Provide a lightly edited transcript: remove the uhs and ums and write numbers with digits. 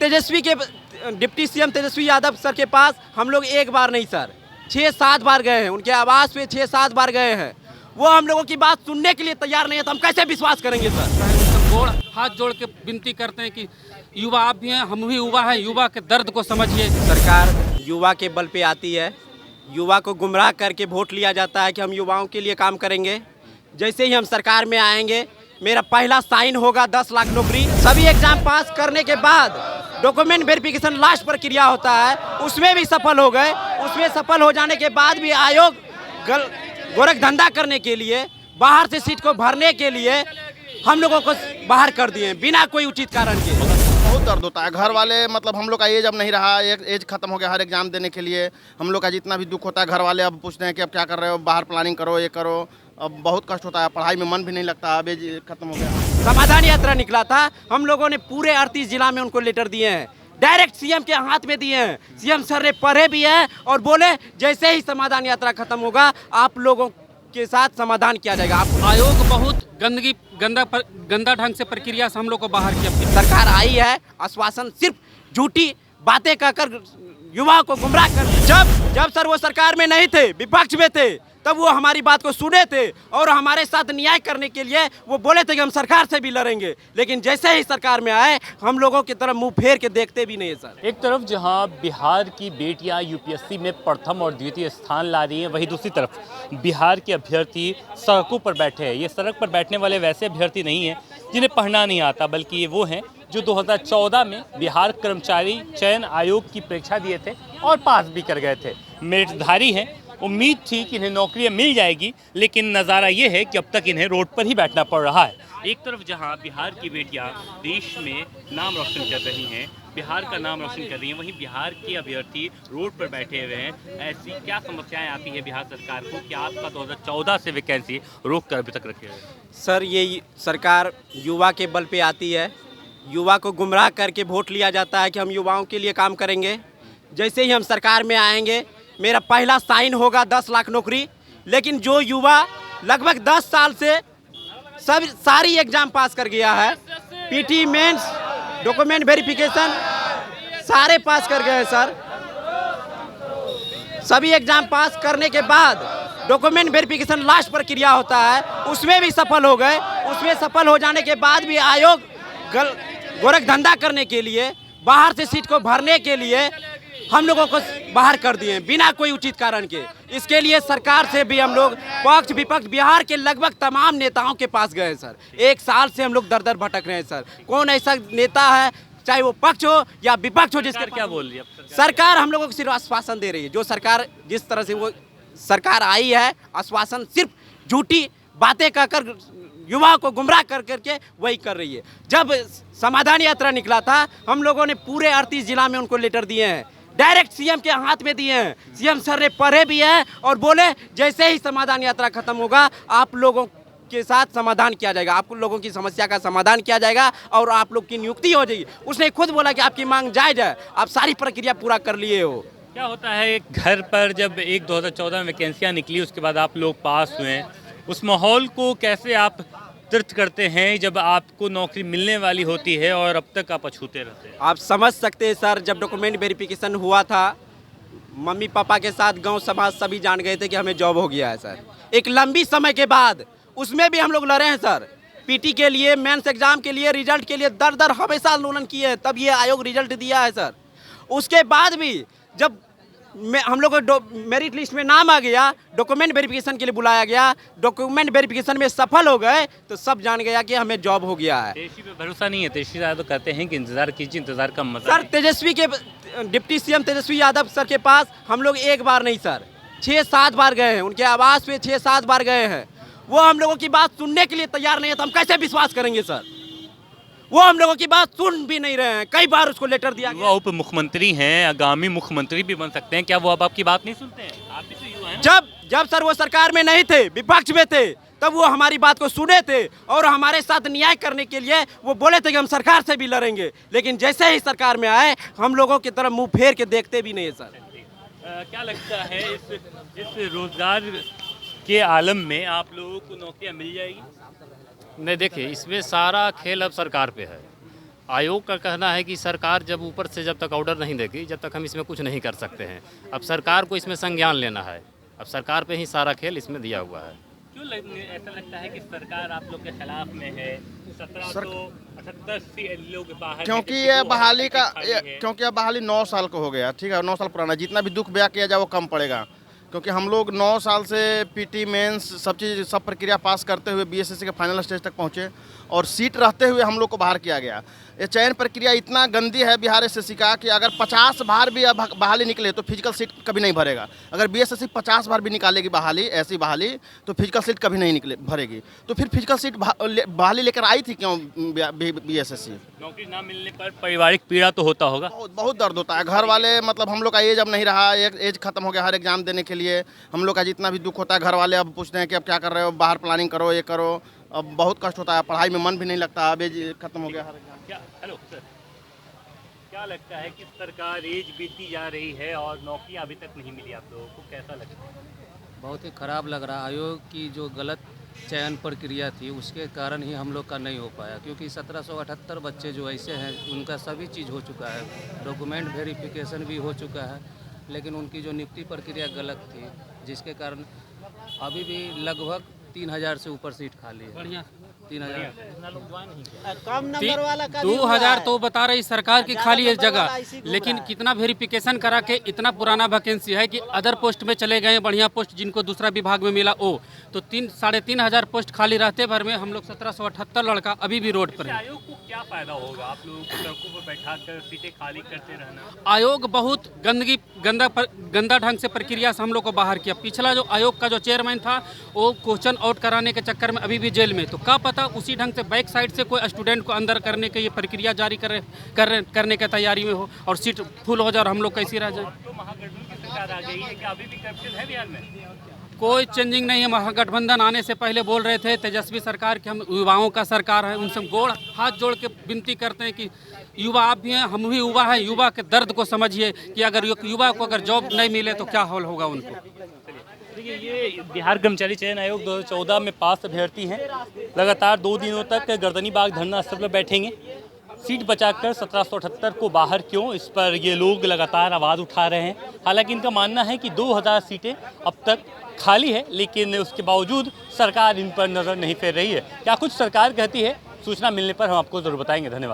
तेजस्वी के deputy CM Tejashwi Yadav sir के पास हम लोग एक बार नहीं सर 6-7 बार गए हैं, उनके आवास पे 6-7 बार गए हैं। वो हम लोगों की बात सुनने के लिए तैयार नहीं है, तो हम कैसे विश्वास करेंगे सर। हाथ जोड़ के विनती करते हैं कि युवा आप भी हैं, हम भी युवा हैं, युवा के दर्द को समझिए। सरकार युवा के बल पे आती है, युवा को गुमराह करके वोट लिया जाता है कि हम युवाओं के लिए काम करेंगे। जैसे ही हम सरकार में आएंगे, मेरा पहला साइन होगा 10 लाख नौकरी। सभी एग्जाम पास करने के बाद डॉक्यूमेंट वेरिफिकेशन लास्ट प्रक्रिया होता है, उसमें भी सफल हो गए। उसमें सफल हो जाने के बाद भी आयोग गोरख धंधा करने के लिए, बाहर से सीट को भरने के लिए हम लोगों को बाहर कर दिए बिना कोई उचित कारण के। बहुत दर्द होता है। घर वाले मतलब हम लोग का एज अब नहीं रहा, एज खत्म हो गया हर एग्जाम देने के लिए। हम लोग का जितना भी दुख होता है, घर वाले अब पूछते हैं कि अब क्या कर रहे हो, बाहर प्लानिंग करो, ये करो। अब बहुत कष्ट होता है, पढ़ाई में मन भी नहीं लगता, अब एज खत्म हो गया। समाधान यात्रा निकला था, हम लोगों ने पूरे 38 जिला में उनको लेटर दिए हैं, डायरेक्ट सीएम के हाथ में दिए हैं। सीएम सर ने पढ़े भी हैं और बोले जैसे ही समाधान यात्रा खत्म होगा आप लोगों के साथ समाधान किया जाएगा। आयोग बहुत गंदा ढंग से प्रक्रिया से हम लोग को बाहर किया। सरकार आई है, आश्वासन सिर्फ झूठी बातें कहकर युवा को गुमराह कर। जब सर वो सरकार में नहीं थे, विपक्ष में थे, तब वो हमारी बात को सुने थे और हमारे साथ न्याय करने के लिए वो बोले थे कि हम सरकार से भी लड़ेंगे। लेकिन जैसे ही सरकार में आए, हम लोगों की तरफ मुंह फेर के देखते भी नहीं है सर। एक तरफ जहां बिहार की बेटियां यूपीएससी में प्रथम और द्वितीय स्थान ला रही हैं, वहीं दूसरी तरफ बिहार के अभ्यर्थी सड़कों पर बैठे हैं। ये सड़क पर बैठने वाले वैसे अभ्यर्थी नहीं हैं जिन्हें पढ़ना नहीं आता, बल्कि ये वो हैं जो 2014 में बिहार कर्मचारी चयन आयोग की परीक्षा दिए थे और पास भी कर गए थे। मेरिटधारी हैं। उम्मीद थी कि इन्हें नौकरियां मिल जाएगी, लेकिन नज़ारा ये है कि अब तक इन्हें रोड पर ही बैठना पड़ रहा है। एक तरफ जहां बिहार की बेटियां देश में नाम रोशन कर रही हैं, बिहार का नाम रोशन कर रही हैं, वहीं बिहार के अभ्यर्थी रोड पर बैठे हुए हैं। ऐसी क्या समस्याएं आती हैं बिहार सरकार को कि आपका 2014 से वैकेंसी रोक कर अभी तक रखे हुए? सर ये सरकार युवा के बल पे आती है, युवा को गुमराह करके वोट लिया जाता है कि हम युवाओं के लिए काम करेंगे। जैसे ही हम सरकार में आएंगे, मेरा पहला साइन होगा 10 लाख नौकरी। लेकिन जो युवा लगभग 10 साल से सारी एग्जाम पास कर गया है, पीटी मेंस डॉक्यूमेंट वेरिफिकेशन सारे पास कर गए हैं सर। सभी एग्जाम पास करने के बाद डॉक्यूमेंट वेरिफिकेशन लास्ट प्रक्रिया होता है, उसमें भी सफल हो गए। उसमें सफल हो जाने के बाद भी आयोग गोरख धंधा करने के लिए, बाहर से सीट को भरने के लिए हम लोगों को बाहर कर दिए बिना कोई उचित कारण के। इसके लिए सरकार से भी हम लोग पक्ष विपक्ष बिहार के लगभग तमाम नेताओं के पास गए हैं सर। 1 साल से हम लोग दर दर भटक रहे हैं सर। कौन ऐसा नेता है, चाहे वो पक्ष हो या विपक्ष हो, जिसका क्या बोल रही है सरकार हम लोगों को सिर्फ आश्वासन दे रही है। जो सरकार जिस तरह से वो सरकार आई है, आश्वासन सिर्फ झूठी बातें कहकर युवा को गुमराह कर करके वही कर रही है। जब समाधान यात्रा निकला था, हम लोगों ने पूरे 38 जिला में उनको लेटर दिए हैं, डायरेक्ट सीएम के हाथ में दिए हैं। सीएम सर ने पढ़े भी हैं और बोले जैसे ही समाधान यात्रा खत्म होगा आप लोगों के साथ समाधान किया जाएगा, आप लोगों की समस्या का समाधान किया जाएगा और आप लोग की नियुक्ति हो जाएगी। उसने खुद बोला कि आपकी मांग जायज है, आप सारी प्रक्रिया पूरा कर लिए हो। क्या होता है घर पर जब 2014 में वैकेंसियाँ निकली, उसके बाद आप लोग पास हुए, उस माहौल को कैसे आप तीर्थ करते हैं जब आपको नौकरी मिलने वाली होती है और अब तक आप अछूते रहते हैं? आप समझ सकते हैं सर, जब डॉक्यूमेंट वेरिफिकेशन हुआ था, मम्मी पापा के साथ गांव समाज सभी जान गए थे कि हमें जॉब हो गया है सर। एक लंबी समय के बाद उसमें भी हम लोग लड़े हैं सर, पीटी के लिए, मेंस एग्जाम के लिए, रिजल्ट के लिए दर दर हमेशा आंदोलन किए हैं, तब ये आयोग रिजल्ट दिया है सर। उसके बाद भी जब हम लोग को मेरिट लिस्ट में नाम आ गया, डॉक्यूमेंट वेरिफिकेशन के लिए बुलाया गया, डॉक्यूमेंट वेरिफिकेशन में सफल हो गए, तो सब जान गया कि हमें जॉब हो गया है। तेजस्वी पे भरोसा नहीं है? तेजस्वी यादव तो कहते हैं कि इंतजार कीजिए, इंतजार का मजा सर तेजस्वी के deputy CM Tejashwi Yadav sir के पास हम लोग एक बार नहीं सर 6-7 बार गए हैं, उनके आवास पे 6-7 बार गए हैं। वो हम लोगों की बात सुनने के लिए तैयार नहीं है, तो हम कैसे विश्वास करेंगे सर। वो हम लोगों की बात सुन भी नहीं रहे हैं। कई बार उसको लेटर दिया गया। वो उप मुख्यमंत्री हैं, आगामी मुख्यमंत्री भी बन सकते हैं, क्या वो अब आपकी बात नहीं सुनते हैं? आप भी तो युवा हैं। जब सर वो सरकार में नहीं थे, विपक्ष में थे, तब वो हमारी बात को सुने थे और हमारे साथ न्याय करने के लिए वो बोले थे कि हम सरकार से भी लड़ेंगे। लेकिन जैसे ही सरकार में आए, हम लोगों की तरफ मुंह फेर के देखते भी नहीं है सर। क्या लगता है इस रोजगार के आलम में आप लोगों को नौकरियां मिल जाएगी? नहीं, देखिए इसमें सारा खेल अब सरकार पे है। आयोग का कहना है कि सरकार जब ऊपर से जब तक ऑर्डर नहीं देगी जब तक हम इसमें कुछ नहीं कर सकते हैं। अब सरकार को इसमें संज्ञान लेना है, अब सरकार पे ही सारा खेल इसमें दिया हुआ है। क्यों ऐसा लगता है कि सरकार आप लोग के खिलाफ में है? 1778 लोग बाहर, क्योंकि ये बहाली का क्योंकि ये बहाली 9 साल का हो गया, ठीक है, 9 साल पुराना। जितना भी दुख बया किया जाए वो कम पड़ेगा, क्योंकि हम लोग 9 साल से पीटी मेंस सब प्रक्रिया पास करते हुए बीएसएससी के फाइनल स्टेज तक पहुँचे और सीट रहते हुए हम लोग को बाहर किया गया। ये चयन प्रक्रिया इतना गंदी है बिहार एसएससी का कि अगर 50 बार भी अब बहाली निकले तो फिजिकल सीट कभी नहीं भरेगा। अगर बीएसएससी 50 बार भी निकालेगी बहाली, ऐसी बहाली, तो फिजिकल सीट कभी नहीं भरेगी। तो फिर फिजिकल सीट बहाली लेकर आई थी क्यों बीएसएससी? नौकरी ना मिलने पर पारिवारिक पीड़ा तो होता होगा, बहुत दर्द होता है। घर वाले मतलब हम लोग का एज अब नहीं रहा, एक एज खत्म हो गया हर एग्जाम देने के लिए। हम लोग का जितना भी दुख होता है, घर वाले अब पूछते हैं कि अब क्या कर रहे हो, बाहर प्लानिंग करो, ये करो। अब बहुत कष्ट होता है, पढ़ाई में मन भी नहीं लगता, अब एज खत्म हो गया हर एग्जाम। हेलो सर, क्या लगता है कि सरकार एज बीतती जा रही है और नौकरियां अभी तक नहीं मिली, आप लोगों को कैसा लगता है? बहुत ही ख़राब लग रहा है। आयोग की जो गलत चयन प्रक्रिया थी उसके कारण ही हम लोग का नहीं हो पाया, क्योंकि 1778 बच्चे जो ऐसे हैं उनका सभी चीज़ हो चुका है, डॉक्यूमेंट वेरिफिकेशन भी हो चुका है, लेकिन उनकी जो नियुक्ति प्रक्रिया गलत थी, जिसके कारण अभी भी लगभग 3000 से ऊपर सीट खाली है। बढ़िया 3000 2000 तो बता रही सरकार की खाली है जगह, लेकिन कितना वेरिफिकेशन करा के इतना पुराना वैकेंसी है कि अदर पोस्ट में चले गए, बढ़िया पोस्ट जिनको दूसरा विभाग में मिला वो तो 3-3.5 पोस्ट खाली रहते भर में हम लोग 1778 लड़का अभी भी रोड पर है। आयोग को क्या फायदा होगा आप लोगों को सड़कों पर बैठा कर सीटें खाली करते रहना? आयोग बहुत गंदा ढंग से प्रक्रिया से हम लोग को बाहर किया। पिछला जो आयोग का जो चेयरमैन था वो क्वेश्चन आउट कराने के चक्कर में अभी भी जेल में, तो क्या पता उसी ढंग से बैक साइड से कोई स्टूडेंट को अंदर करने के ये प्रक्रिया जारी करने की तैयारी में हो और सीट फुल हो जाए और हम लोग कैसे रह जाए। तो महागठबंधन की सरकार आ गई है, क्या अभी भी करप्शन है बिहार में? कोई चेंजिंग नहीं है। महागठबंधन आने से पहले बोल रहे थे तेजस्वी सरकार की हम युवाओं का सरकार है, उनसे हाथ जोड़ के विनती करते हैं कि युवा आप भी हैं, हम भी युवा हैं, युवा के दर्द को समझिए कि अगर युवा को अगर जॉब नहीं मिले तो क्या हाल होगा उनको। देखिए, ये बिहार कर्मचारी चयन आयोग 2014 में पास अभ्यर्थी हैं, लगातार 2 दिनों तक गर्दनीबाग धरना स्थल पर बैठेंगे। सीट बचाकर 1778 को बाहर क्यों, इस पर ये लोग लगातार आवाज़ उठा रहे हैं। हालांकि इनका मानना है कि 2000 सीटें अब तक खाली है, लेकिन उसके बावजूद सरकार इन पर नज़र नहीं फेर रही है। क्या कुछ सरकार कहती है, सूचना मिलने पर हम आपको ज़रूर बताएंगे। धन्यवाद।